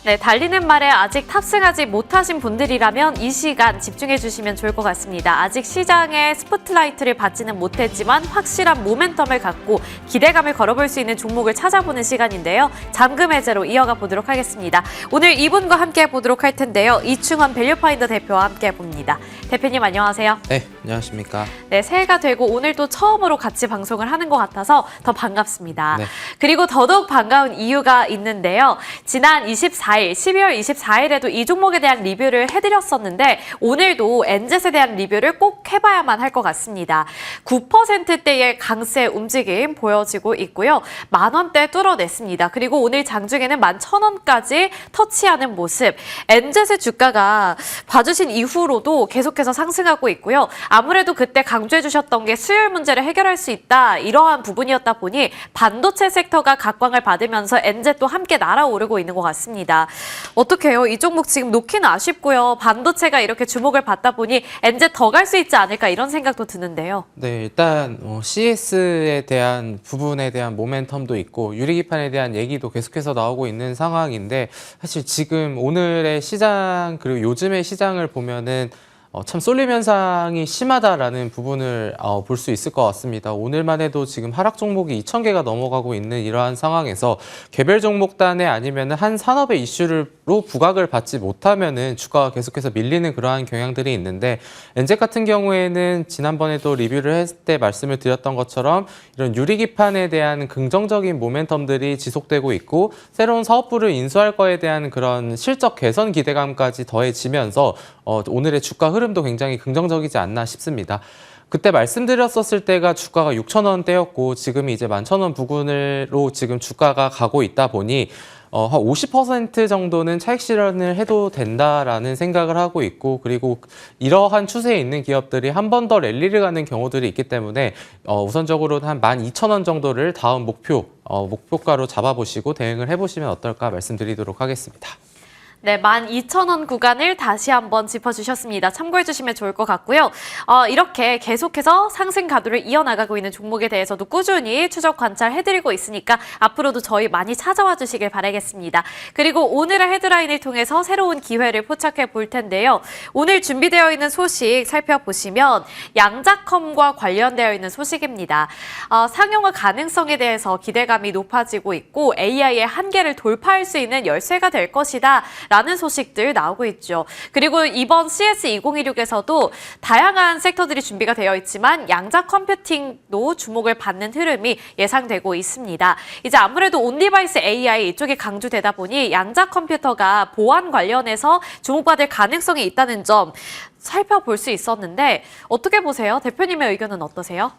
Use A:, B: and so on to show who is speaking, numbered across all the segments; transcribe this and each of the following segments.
A: 네, 달리는 말에 아직 탑승하지 못하신 분들이라면 이 시간 집중해 주시면 좋을 것 같습니다. 아직 시장에 스포트라이트를 받지는 못했지만 확실한 모멘텀을 갖고 기대감을 걸어볼 수 있는 종목을 찾아보는 시간인데요. 잠금 해제로 이어가 보도록 하겠습니다. 오늘 이분과 함께 보도록 할 텐데요. 이충원 밸류파인더 대표와 함께 봅니다. 대표님 안녕하세요.
B: 네, 안녕하십니까.
A: 네, 새해가 되고 오늘도 처음으로 같이 방송을 하는 것 같아서 더 반갑습니다.
B: 네.
A: 그리고 더더욱 반가운 이유가 있는데요. 지난 12월 24일에도 이 종목에 대한 리뷰를 해드렸었는데 오늘도 엔젯에 대한 리뷰를 꼭 해봐야만 할 것 같습니다. 9%대의 강세 움직임 보여지고 있고요. 10,000원대 뚫어냈습니다. 그리고 오늘 장중에는 11,000원까지 터치하는 모습. 엔젯의 주가가 봐주신 이후로도 계속해서 상승하고 있고요. 아무래도 그때 강조해 주셨던 게 수요일 문제를 해결할 수 있다. 이러한 부분이었다 보니 반도체 섹터가 각광을 받으면서 엔젯도 함께 날아오르고 있는 것 같습니다. 어떻게 해요? 이 종목 지금 놓기는 아쉽고요. 반도체가 이렇게 주목을 받다 보니 엔젯 더 갈 수 있지 않을까 이런 생각도 드는데요.
B: 네, 일단 CS에 대한 부분에 대한 모멘텀도 있고 유리기판에 대한 얘기도 계속해서 나오고 있는 상황인데 사실 지금 오늘의 시장 그리고 요즘의 시장을 보면은 참 쏠림 현상이 심하다라는 부분을 볼 수 있을 것 같습니다. 오늘만 해도 지금 하락 종목이 2,000개가 넘어가고 있는 이러한 상황에서 개별 종목단에 아니면 한 산업의 이슈로 부각을 받지 못하면은 주가가 계속해서 밀리는 그러한 경향들이 있는데 엔젯 같은 경우에는 지난번에도 리뷰를 했을 때 말씀을 드렸던 것처럼 이런 유리기판에 대한 긍정적인 모멘텀들이 지속되고 있고 새로운 사업부를 인수할 거에 대한 그런 실적 개선 기대감까지 더해지면서 오늘의 주가 흐름도 굉장히 긍정적이지 않나 싶습니다. 그때 말씀드렸었을 때가 주가가 6,000원대였고 지금이 이제 11,000원 부근으로 지금 주가가 가고 있다 보니 한 50% 정도는 차익 실현을 해도 된다라는 생각을 하고 있고 그리고 이러한 추세에 있는 기업들이 한 번 더 랠리를 가는 경우들이 있기 때문에 우선적으로 한 12,000원 정도를 다음 목표가로 잡아보시고 대응을 해보시면 어떨까 말씀드리도록 하겠습니다.
A: 네, 12,000원 구간을 다시 한번 짚어주셨습니다. 참고해 주시면 좋을 것 같고요. 이렇게 계속해서 상승 가도를 이어나가고 있는 종목에 대해서도 꾸준히 추적 관찰해드리고 있으니까 앞으로도 저희 많이 찾아와 주시길 바라겠습니다. 그리고 오늘의 헤드라인을 통해서 새로운 기회를 포착해 볼 텐데요. 오늘 준비되어 있는 소식 살펴보시면 양자컴과 관련되어 있는 소식입니다. 상용화 가능성에 대해서 기대감이 높아지고 있고 AI의 한계를 돌파할 수 있는 열쇠가 될 것이다. 라는 소식들 나오고 있죠. 그리고 이번 CS2016에서도 다양한 섹터들이 준비가 되어 있지만 양자 컴퓨팅도 주목을 받는 흐름이 예상되고 있습니다. 이제 아무래도 온디바이스 AI 이쪽이 강조되다 보니 양자 컴퓨터가 보안 관련해서 주목받을 가능성이 있다는 점 살펴볼 수 있었는데 어떻게 보세요? 대표님의 의견은 어떠세요?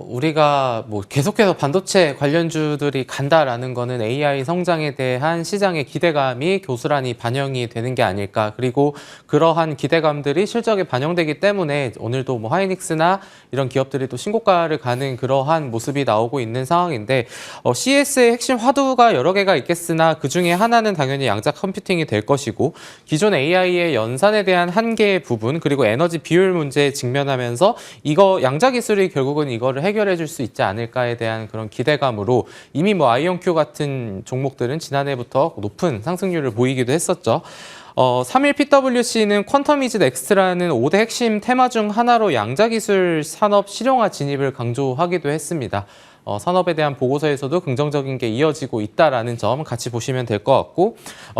B: 우리가 뭐 계속해서 반도체 관련주들이 간다라는 거는 AI 성장에 대한 시장의 기대감이 고스란히 반영이 되는 게 아닐까. 그리고 그러한 기대감들이 실적에 반영되기 때문에 오늘도 뭐 하이닉스나 이런 기업들이 또 신고가를 가는 그러한 모습이 나오고 있는 상황인데 CS의 핵심 화두가 여러 개가 있겠으나 그중에 하나는 당연히 양자 컴퓨팅이 될 것이고 기존 AI의 연산에 대한 한계 부분 그리고 에너지 비율 문제에 직면하면서 이거 양자 기술이 결국은 이거를 해결해 줄 수 있지 않을까에 대한 그런 기대감으로 이미 뭐 아이온큐 같은 종목들은 지난해부터 높은 상승률을 보이기도 했었죠. 3일 PwC는 퀀텀 이즈 넥스트라는 5대 핵심 테마 중 하나로 양자기술 산업 실용화 진입을 강조하기도 했습니다. 산업에 대한 보고서에서도 긍정적인 게 이어지고 있다라는 점 같이 보시면 될 것 같고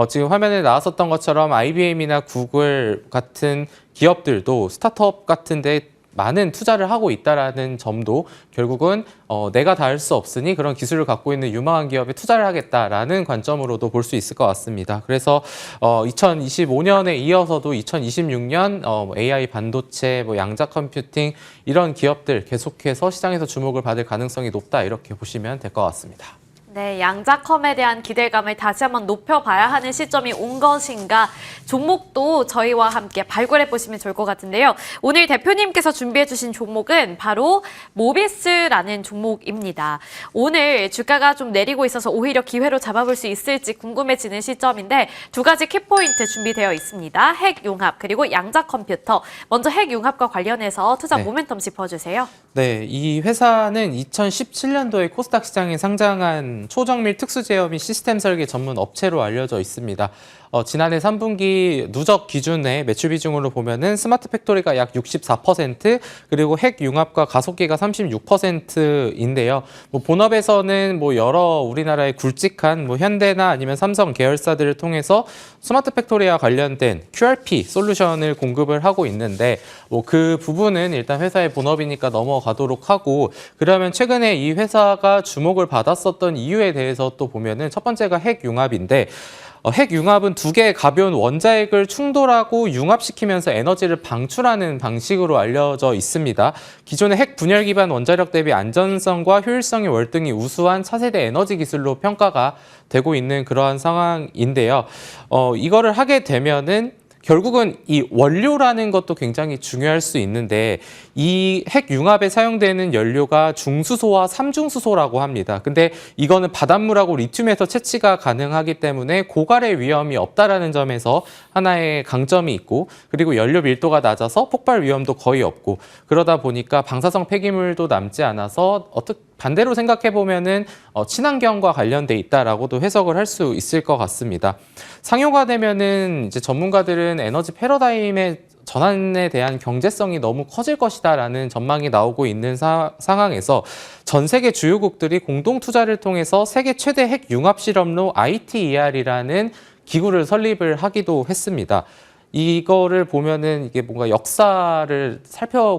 B: 지금 화면에 나왔었던 것처럼 IBM이나 구글 같은 기업들도 스타트업 같은 데 많은 투자를 하고 있다라는 점도 결국은 내가 다 할 수 없으니 그런 기술을 갖고 있는 유망한 기업에 투자를 하겠다라는 관점으로도 볼 수 있을 것 같습니다. 그래서 2025년에 이어서도 2026년 AI 반도체, 양자 컴퓨팅 이런 기업들 계속해서 시장에서 주목을 받을 가능성이 높다 이렇게 보시면 될 것 같습니다.
A: 네, 양자컴에 대한 기대감을 다시 한번 높여봐야 하는 시점이 온 것인가 종목도 저희와 함께 발굴해 보시면 좋을 것 같은데요. 오늘 대표님께서 준비해 주신 종목은 바로 모비스라는 종목입니다. 오늘 주가가 좀 내리고 있어서 오히려 기회로 잡아볼 수 있을지 궁금해지는 시점인데 두 가지 키포인트 준비되어 있습니다. 핵융합 그리고 양자컴퓨터. 먼저 핵융합과 관련해서 투자 모멘텀 짚어주세요.
B: 네, 이 회사는 2017년도에 코스닥 시장에 상장한 초정밀 특수제어 및 시스템 설계 전문 업체로 알려져 있습니다. 지난해 3분기 누적 기준의 매출 비중으로 보면은 스마트 팩토리가 약 64%, 그리고 핵 융합과 가속기가 36%인데요. 본업에서는 여러 우리나라의 굵직한 현대나 아니면 삼성 계열사들을 통해서 스마트 팩토리와 관련된 QRP 솔루션을 공급을 하고 있는데 그 부분은 일단 회사의 본업이니까 넘어가도록 하고, 그러면 최근에 이 회사가 주목을 받았었던 이유에 대해서 또 보면은 첫 번째가 핵 융합인데, 핵 융합은 두 개의 가벼운 원자핵을 충돌하고 융합시키면서 에너지를 방출하는 방식으로 알려져 있습니다. 기존의 핵 분열 기반 원자력 대비 안전성과 효율성이 월등히 우수한 차세대 에너지 기술로 평가가 되고 있는 그러한 상황인데요. 이거를 하게 되면은 결국은 이 원료라는 것도 굉장히 중요할 수 있는데, 이 핵 융합에 사용되는 연료가 중수소와 삼중수소라고 합니다. 근데 이거는 바닷물하고 리튬에서 채취가 가능하기 때문에 고갈의 위험이 없다라는 점에서 하나의 강점이 있고, 그리고 연료 밀도가 낮아서 폭발 위험도 거의 없고, 그러다 보니까 방사성 폐기물도 남지 않아서 반대로 생각해 보면은 친환경과 관련돼 있다라고도 해석을 할 수 있을 것 같습니다. 상용화 되면은 이제 전문가들은 에너지 패러다임의 전환에 대한 경제성이 너무 커질 것이다라는 전망이 나오고 있는 상황에서 전 세계 주요국들이 공동 투자를 통해서 세계 최대 핵 융합 실험로 ITER이라는 기구를 설립을 하기도 했습니다. 이거를 보면은 이게 뭔가 역사를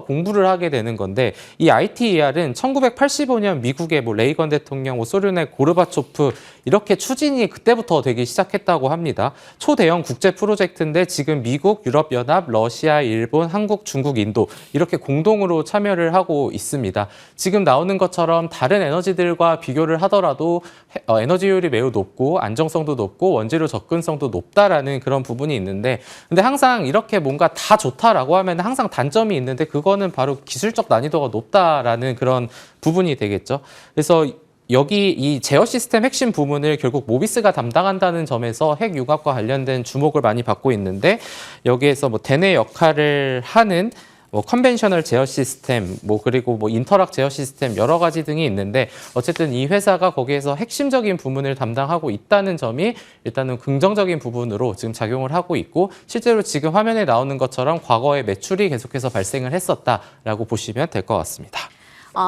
B: 공부를 하게 되는 건데, 이 ITER은 1985년 미국의 레이건 대통령, 소련의 고르바초프 이렇게 추진이 그때부터 되기 시작했다고 합니다. 초대형 국제 프로젝트인데 지금 미국, 유럽연합, 러시아, 일본, 한국, 중국, 인도 이렇게 공동으로 참여를 하고 있습니다. 지금 나오는 것처럼 다른 에너지들과 비교를 하더라도 에너지 효율이 매우 높고 안정성도 높고 원재료 접근성도 높다라는 그런 부분이 있는데, 근데 항상 이렇게 뭔가 다 좋다라고 하면 항상 단점이 있는데, 그거는 바로 기술적 난이도가 높다라는 그런 부분이 되겠죠. 그래서 여기 이 제어 시스템 핵심 부문을 결국 모비스가 담당한다는 점에서 핵 융합과 관련된 주목을 많이 받고 있는데, 여기에서 대내 역할을 하는 컨벤셔널 제어 시스템, 그리고 인터락 제어 시스템 여러 가지 등이 있는데, 어쨌든 이 회사가 거기에서 핵심적인 부문을 담당하고 있다는 점이 일단은 긍정적인 부분으로 지금 작용을 하고 있고, 실제로 지금 화면에 나오는 것처럼 과거에 매출이 계속해서 발생을 했었다라고 보시면 될 것 같습니다.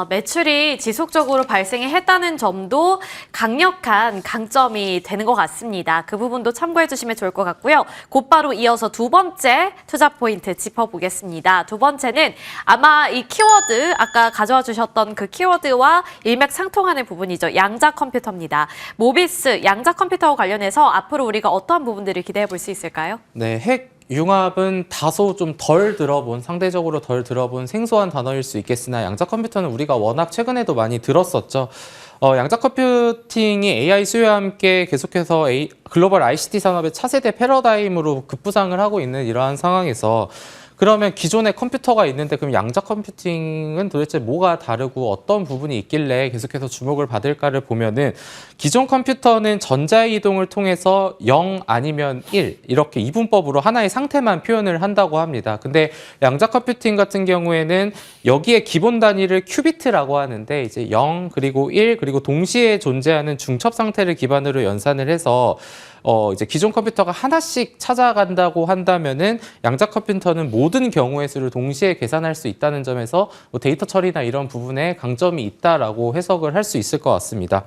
A: 매출이 지속적으로 발생했다는 점도 강력한 강점이 되는 것 같습니다. 그 부분도 참고해 주시면 좋을 것 같고요. 곧바로 이어서 두 번째 투자 포인트 짚어보겠습니다. 두 번째는 아마 이 키워드, 아까 가져와 주셨던 그 키워드와 일맥상통하는 부분이죠. 양자 컴퓨터입니다. 모비스 양자 컴퓨터와 관련해서 앞으로 우리가 어떠한 부분들을 기대해 볼 수 있을까요?
B: 네, 핵 융합은 다소 좀 상대적으로 덜 들어본 생소한 단어일 수 있겠으나, 양자 컴퓨터는 우리가 워낙 최근에도 많이 들었었죠. 양자 컴퓨팅이 AI 수요와 함께 계속해서 글로벌 ICT 산업의 차세대 패러다임으로 급부상을 하고 있는 이러한 상황에서, 그러면 기존에 컴퓨터가 있는데 그럼 양자 컴퓨팅은 도대체 뭐가 다르고 어떤 부분이 있길래 계속해서 주목을 받을까를 보면은, 기존 컴퓨터는 전자이동을 통해서 0 아니면 1 이렇게 이분법으로 하나의 상태만 표현을 한다고 합니다. 근데 양자 컴퓨팅 같은 경우에는 여기에 기본 단위를 큐비트라고 하는데, 이제 0 그리고 1 그리고 동시에 존재하는 중첩 상태를 기반으로 연산을 해서 이제 기존 컴퓨터가 하나씩 찾아간다고 한다면은, 양자 컴퓨터는 모든 경우의 수를 동시에 계산할 수 있다는 점에서 데이터 처리나 이런 부분에 강점이 있다라고 해석을 할 수 있을 것 같습니다.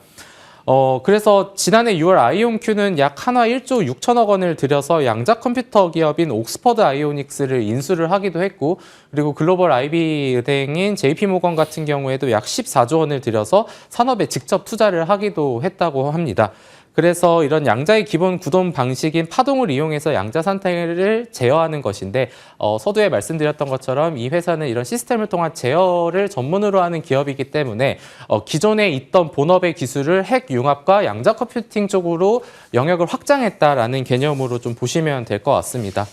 B: 그래서 지난해 6월 아이온큐는 약 한화 1조 6천억 원을 들여서 양자 컴퓨터 기업인 옥스퍼드 아이오닉스를 인수를 하기도 했고, 그리고 글로벌 IB 은행인 JP모건 같은 경우에도 약 14조 원을 들여서 산업에 직접 투자를 하기도 했다고 합니다. 그래서 이런 양자의 기본 구동 방식인 파동을 이용해서 양자 상태를 제어하는 것인데, 서두에 말씀드렸던 것처럼 이 회사는 이런 시스템을 통한 제어를 전문으로 하는 기업이기 때문에 기존에 있던 본업의 기술을 핵 융합과 양자 컴퓨팅 쪽으로 영역을 확장했다라는 개념으로 좀 보시면 될 것 같습니다.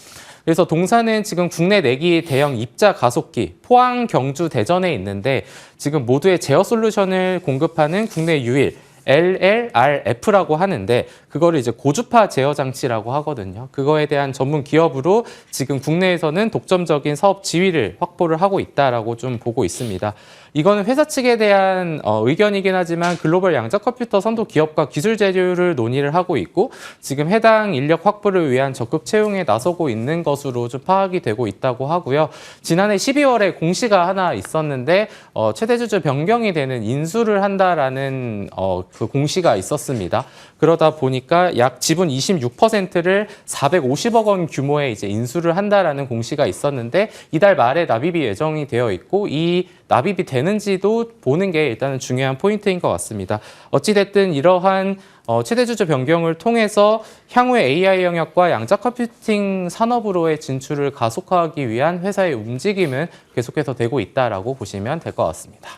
B: 그래서 동사는 지금 국내 4기 대형 입자 가속기, 포항, 경주, 대전에 있는데, 지금 모두의 제어 솔루션을 공급하는 국내 유일 LLRF라고 하는데 그거를 이제 고주파 제어 장치라고 하거든요. 그거에 대한 전문 기업으로 지금 국내에서는 독점적인 사업 지위를 확보를 하고 있다라고 좀 보고 있습니다. 이거는 회사 측에 대한 의견이긴 하지만 글로벌 양자 컴퓨터 선도 기업과 기술 제휴를 논의를 하고 있고 지금 해당 인력 확보를 위한 적극 채용에 나서고 있는 것으로 좀 파악이 되고 있다고 하고요. 지난해 12월에 공시가 하나 있었는데 최대 주주 변경이 되는 인수를 한다라는 그 공시가 있었습니다. 그러다 보니까 약 지분 26%를 450억 원 규모의 이제 인수를 한다라는 공시가 있었는데 이달 말에 납입이 예정이 되어 있고 이 납입이 되는지도 보는 게 일단은 중요한 포인트인 것 같습니다. 어찌됐든 이러한 최대 주주 변경을 통해서 향후에 AI 영역과 양자 컴퓨팅 산업으로의 진출을 가속화하기 위한 회사의 움직임은 계속해서 되고 있다라고 보시면 될 것 같습니다.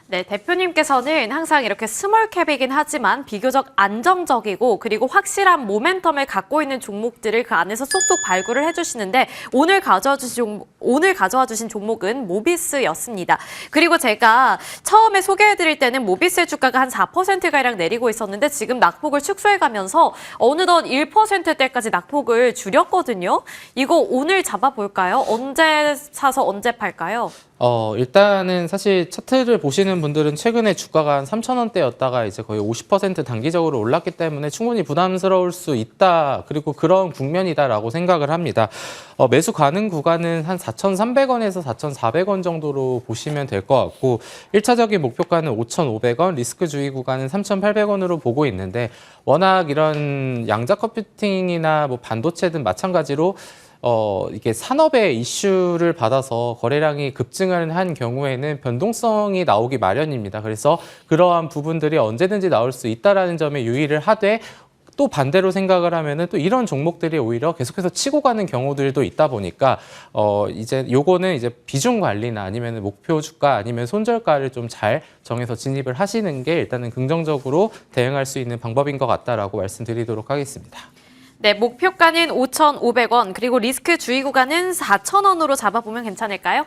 A: 네, 대표님께서는 항상 이렇게 스몰캡이긴 하지만 비교적 안정적이고 그리고 확실한 모멘텀을 갖고 있는 종목들을 그 안에서 쏙쏙 발굴을 해주시는데 오늘 가져와 주신 종목은 모비스였습니다. 그리고 제가 처음에 소개해드릴 때는 모비스의 주가가 한 4%가량 내리고 있었는데 지금 낙폭을 축소해가면서 어느덧 1%대까지 낙폭을 줄였거든요. 이거 오늘 잡아볼까요? 언제 사서 언제 팔까요?
B: 일단은 사실 차트를 보시는 분들은 최근에 주가가 한 3,000원대였다가 이제 거의 50% 단기적으로 올랐기 때문에 충분히 부담스러울 수 있다. 그리고 그런 국면이다라고 생각을 합니다. 매수 가능 구간은 한 4,300원에서 4,400원 정도로 보시면 될 것 같고 1차적인 목표가는 5,500원, 리스크 주의 구간은 3,800원으로 보고 있는데 워낙 이런 양자 컴퓨팅이나 뭐 반도체든 마찬가지로 이게 산업의 이슈를 받아서 거래량이 급증을 한 경우에는 변동성이 나오기 마련입니다. 그래서 그러한 부분들이 언제든지 나올 수 있다라는 점에 유의를 하되 또 반대로 생각을 하면은 또 이런 종목들이 오히려 계속해서 치고 가는 경우들도 있다 보니까 이제 요거는 이제 비중 관리나 아니면 목표 주가 아니면 손절가를 좀 잘 정해서 진입을 하시는 게 일단은 긍정적으로 대응할 수 있는 방법인 것 같다라고 말씀드리도록 하겠습니다.
A: 네, 목표가는 5,500원, 그리고 리스크 주의 구간은 4,000원으로 잡아보면 괜찮을까요?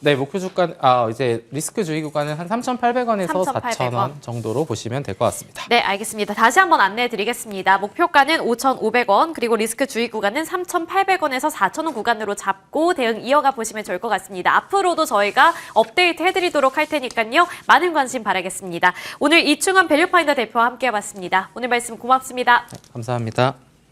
B: 네, 목표 주가 이제 리스크 주의 구간은 한 3,800원에서 4,000원 정도로 보시면 될 것 같습니다.
A: 네, 알겠습니다. 다시 한번 안내해 드리겠습니다. 목표가는 5,500원, 그리고 리스크 주의 구간은 3,800원에서 4,000원 구간으로 잡고 대응 이어가 보시면 좋을 것 같습니다. 앞으로도 저희가 업데이트 해드리도록 할 테니까요. 많은 관심 바라겠습니다. 오늘 이충원 밸류파인더 대표와 함께 해봤습니다. 오늘 말씀 고맙습니다.
B: 네, 감사합니다.